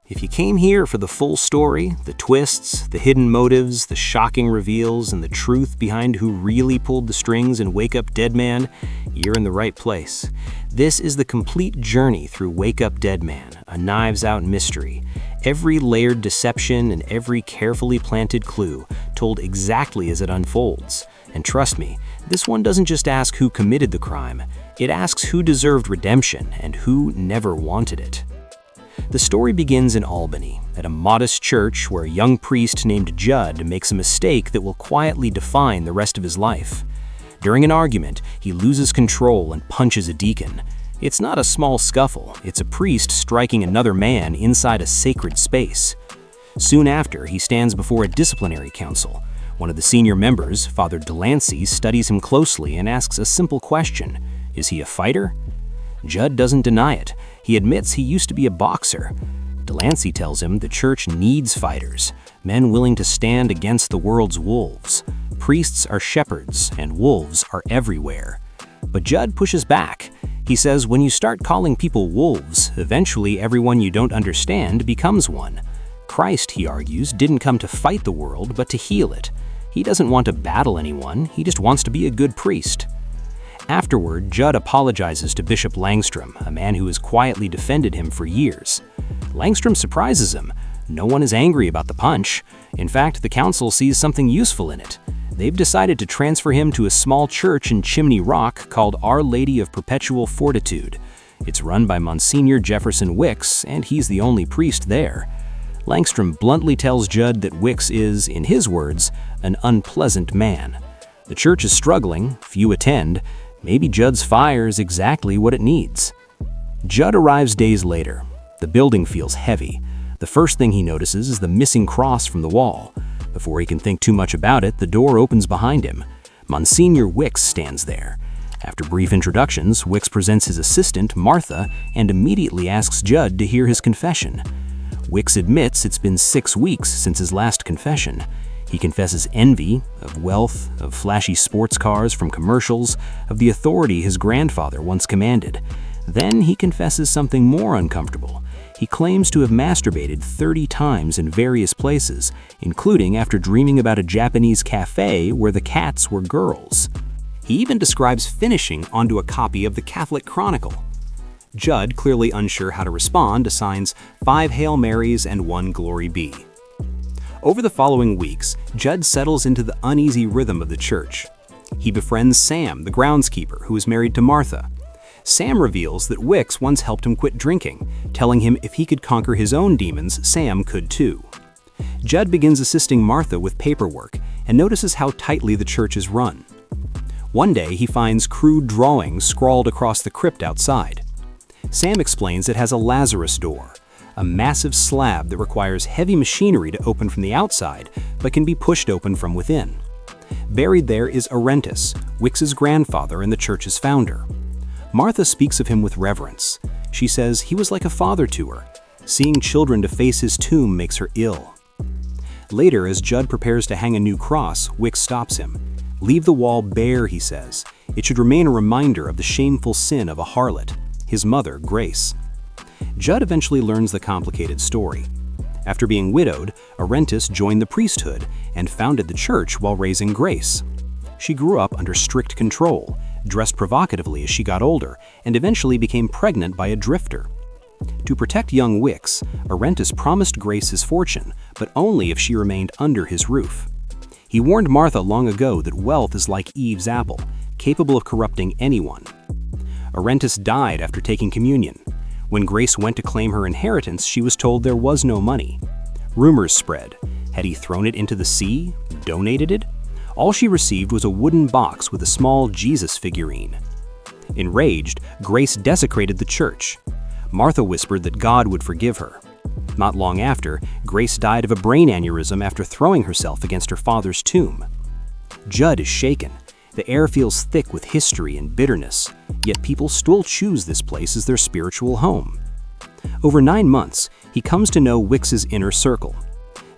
If you came here for the full story, the twists, the hidden motives, the shocking reveals, and the truth behind who really pulled the strings in Wake Up Dead Man, you're in the right place. This is the complete journey through Wake Up Dead Man, a Knives Out mystery. Every layered deception and every carefully planted clue told exactly as it unfolds. And trust me, this one doesn't just ask who committed the crime, it asks who deserved redemption and who never wanted it. The story begins in Albany, at a modest church where a young priest named Judd makes a mistake that will quietly define the rest of his life. During an argument, he loses control and punches a deacon. It's not a small scuffle, it's a priest striking another man inside a sacred space. Soon after, he stands before a disciplinary council. One of the senior members, Father Delancey, studies him closely and asks a simple question: is he a fighter? Judd doesn't deny it. He admits he used to be a boxer. Delancey tells him the church needs fighters, men willing to stand against the world's wolves. Priests are shepherds, and wolves are everywhere. But Judd pushes back. He says when you start calling people wolves, eventually everyone you don't understand becomes one. Christ, he argues, didn't come to fight the world, but to heal it. He doesn't want to battle anyone, he just wants to be a good priest. Afterward, Judd apologizes to Bishop Langstrom, a man who has quietly defended him for years. Langstrom surprises him. No one is angry about the punch. In fact, the council sees something useful in it. They've decided to transfer him to a small church in Chimney Rock called Our Lady of Perpetual Fortitude. It's run by Monsignor Jefferson Wicks, and he's the only priest there. Langstrom bluntly tells Judd that Wicks is, in his words, an unpleasant man. The church is struggling, few attend. Maybe Judd's fire is exactly what it needs. Judd arrives days later. The building feels heavy. The first thing he notices is the missing cross from the wall. Before he can think too much about it, the door opens behind him. Monsignor Wicks stands there. After brief introductions, Wicks presents his assistant, Martha, and immediately asks Judd to hear his confession. Wicks admits it's been 6 weeks since his last confession. He confesses envy, of wealth, of flashy sports cars from commercials, of the authority his grandfather once commanded. Then he confesses something more uncomfortable. He claims to have masturbated 30 times in various places, including after dreaming about a Japanese cafe where the cats were girls. He even describes finishing onto a copy of the Catholic Chronicle. Judd, clearly unsure how to respond, assigns 5 Hail Marys and 1 Glory Be. Over the following weeks, Judd settles into the uneasy rhythm of the church. He befriends Sam, the groundskeeper, who is married to Martha. Sam reveals that Wicks once helped him quit drinking, telling him if he could conquer his own demons, Sam could too. Judd begins assisting Martha with paperwork and notices how tightly the church is run. One day, he finds crude drawings scrawled across the crypt outside. Sam explains it has a Lazarus door, a massive slab that requires heavy machinery to open from the outside, but can be pushed open from within. Buried there is Orentus, Wicks's grandfather and the church's founder. Martha speaks of him with reverence. She says he was like a father to her. Seeing children deface his tomb makes her ill. Later, as Judd prepares to hang a new cross, Wicks stops him. "Leave the wall bare," he says. "It should remain a reminder of the shameful sin of a harlot, his mother, Grace." Judd eventually learns the complicated story. After being widowed, Orentus joined the priesthood and founded the church while raising Grace. She grew up under strict control, dressed provocatively as she got older, and eventually became pregnant by a drifter. To protect young Wicks, Orentus promised Grace his fortune, but only if she remained under his roof. He warned Martha long ago that wealth is like Eve's apple, capable of corrupting anyone. Orentus died after taking communion. When Grace went to claim her inheritance, she was told there was no money. Rumors spread. Had he thrown it into the sea? Donated it? All she received was a wooden box with a small Jesus figurine. Enraged, Grace desecrated the church. Martha whispered that God would forgive her. Not long after, Grace died of a brain aneurysm after throwing herself against her father's tomb. Judd is shaken. The air feels thick with history and bitterness, yet people still choose this place as their spiritual home. Over 9 months, he comes to know Wicks's inner circle.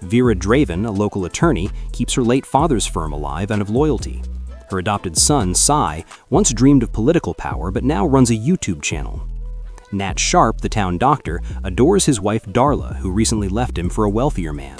Vera Draven, a local attorney, keeps her late father's firm alive and of loyalty. Her adopted son, Cy, once dreamed of political power but now runs a YouTube channel. Nat Sharp, the town doctor, adores his wife Darla, who recently left him for a wealthier man.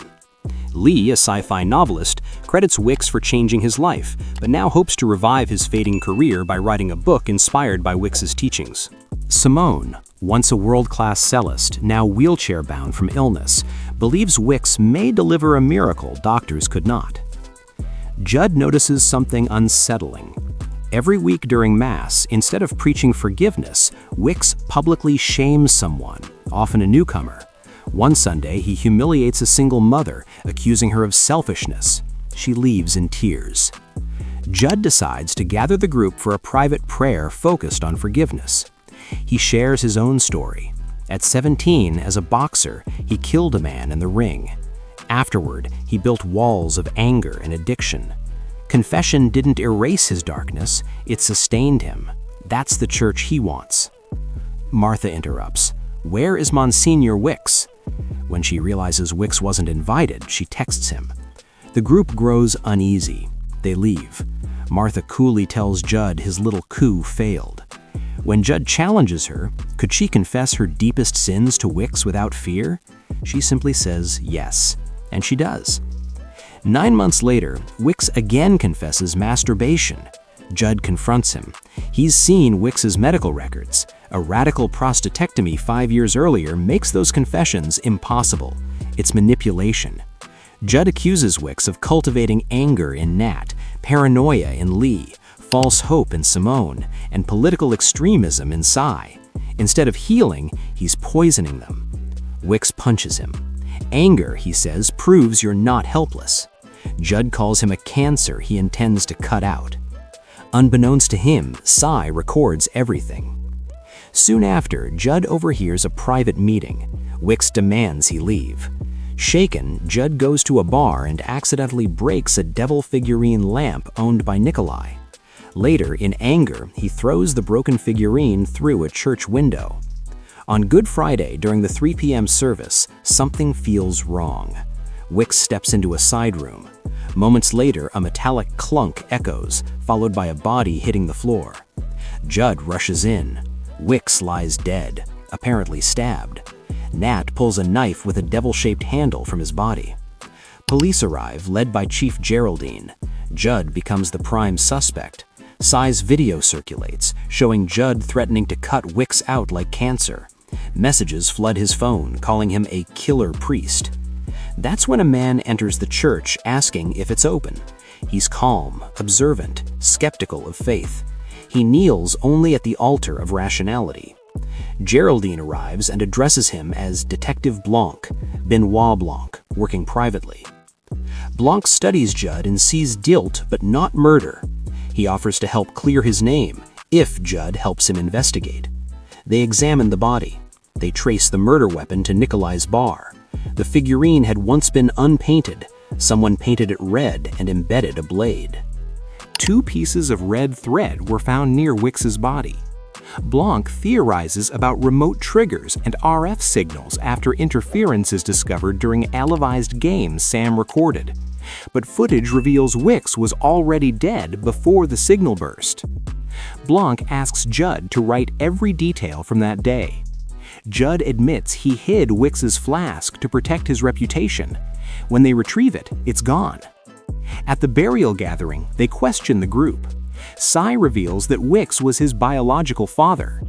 Lee, a sci-fi novelist, credits Wicks for changing his life, but now hopes to revive his fading career by writing a book inspired by Wicks's teachings. Simone, once a world-class cellist, now wheelchair-bound from illness, believes Wicks may deliver a miracle doctors could not. Judd notices something unsettling. Every week during Mass, instead of preaching forgiveness, Wicks publicly shames someone, often a newcomer. One Sunday, he humiliates a single mother, accusing her of selfishness. She leaves in tears. Judd decides to gather the group for a private prayer focused on forgiveness. He shares his own story. At 17, as a boxer, he killed a man in the ring. Afterward, he built walls of anger and addiction. Confession didn't erase his darkness, it sustained him. That's the church he wants. Martha interrupts. "Where is Monsignor Wicks?" When she realizes Wicks wasn't invited, she texts him. The group grows uneasy. They leave. Martha coolly tells Judd his little coup failed. When Judd challenges her, could she confess her deepest sins to Wicks without fear? She simply says yes, and she does. 9 months later, Wicks again confesses masturbation. Judd confronts him. He's seen Wicks's medical records. A radical prostatectomy 5 years earlier makes those confessions impossible. It's manipulation. Judd accuses Wicks of cultivating anger in Nat, paranoia in Lee, false hope in Simone, and political extremism in Cy. Instead of healing, he's poisoning them. Wicks punches him. Anger, he says, proves you're not helpless. Judd calls him a cancer he intends to cut out. Unbeknownst to him, Cy records everything. Soon after, Judd overhears a private meeting. Wicks demands he leave. Shaken, Judd goes to a bar and accidentally breaks a devil figurine lamp owned by Nikolai. Later, in anger, he throws the broken figurine through a church window. On Good Friday, during the 3 p.m. service, something feels wrong. Wicks steps into a side room. Moments later, a metallic clunk echoes, followed by a body hitting the floor. Judd rushes in. Wicks lies dead, apparently stabbed. Nat pulls a knife with a devil-shaped handle from his body. Police arrive, led by Chief Geraldine. Judd becomes the prime suspect. Cy's video circulates, showing Judd threatening to cut Wicks out like cancer. Messages flood his phone, calling him a killer priest. That's when a man enters the church asking if it's open. He's calm, observant, skeptical of faith. He kneels only at the altar of rationality. Geraldine arrives and addresses him as Detective Blanc, Benoit Blanc, working privately. Blanc studies Judd and sees guilt but not murder. He offers to help clear his name if Judd helps him investigate. They examine the body. They trace the murder weapon to Nikolai's bar. The figurine had once been unpainted. Someone painted it red and embedded a blade. 2 pieces of red thread were found near Wicks's body. Blanc theorizes about remote triggers and RF signals after interference is discovered during televised games Sam recorded. But footage reveals Wicks was already dead before the signal burst. Blanc asks Judd to write every detail from that day. Judd admits he hid Wicks's flask to protect his reputation. When they retrieve it, it's gone. At the burial gathering, they question the group. Cy reveals that Wicks was his biological father.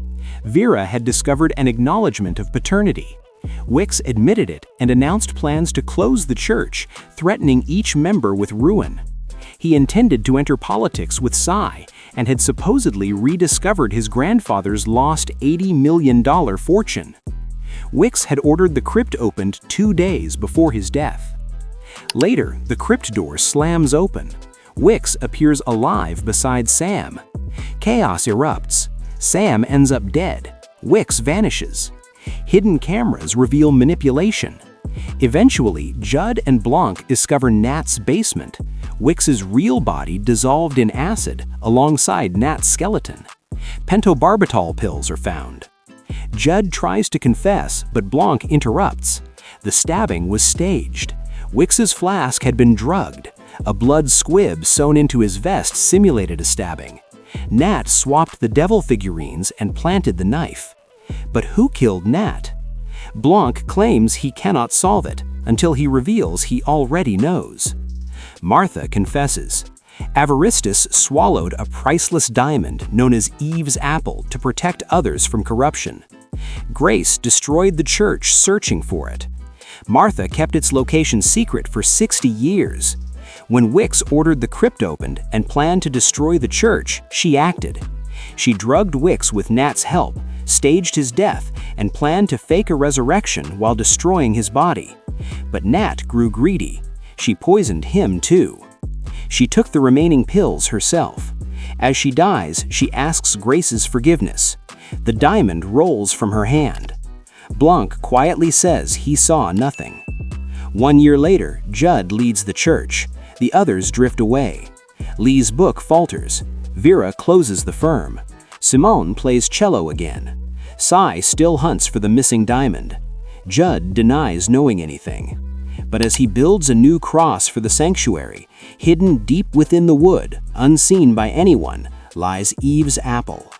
Vera had discovered an acknowledgement of paternity. Wicks admitted it and announced plans to close the church, threatening each member with ruin. He intended to enter politics with Cy and had supposedly rediscovered his grandfather's lost $80 million fortune. Wicks had ordered the crypt opened 2 days before his death. Later, the crypt door slams open. Wicks appears alive beside Sam. Chaos erupts. Sam ends up dead. Wicks vanishes. Hidden cameras reveal manipulation. Eventually, Judd and Blanc discover Nat's basement. Wicks's real body dissolved in acid alongside Nat's skeleton. Pentobarbital pills are found. Judd tries to confess, but Blanc interrupts. The stabbing was staged. Wicks's flask had been drugged. A blood squib sewn into his vest simulated a stabbing. Nat swapped the devil figurines and planted the knife. But who killed Nat? Blanc claims he cannot solve it until he reveals he already knows. Martha confesses. Avaristus swallowed a priceless diamond known as Eve's apple to protect others from corruption. Grace destroyed the church searching for it. Martha kept its location secret for 60 years. When Wicks ordered the crypt opened and planned to destroy the church, she acted. She drugged Wicks with Nat's help, staged his death, and planned to fake a resurrection while destroying his body. But Nat grew greedy. She poisoned him too. She took the remaining pills herself. As she dies, she asks Grace's forgiveness. The diamond rolls from her hand. Blanc quietly says he saw nothing. 1 year later, Judd leads the church. The others drift away. Lee's book falters. Vera closes the firm. Simone plays cello again. Cy still hunts for the missing diamond. Judd denies knowing anything. But as he builds a new cross for the sanctuary, hidden deep within the wood, unseen by anyone, lies Eve's apple.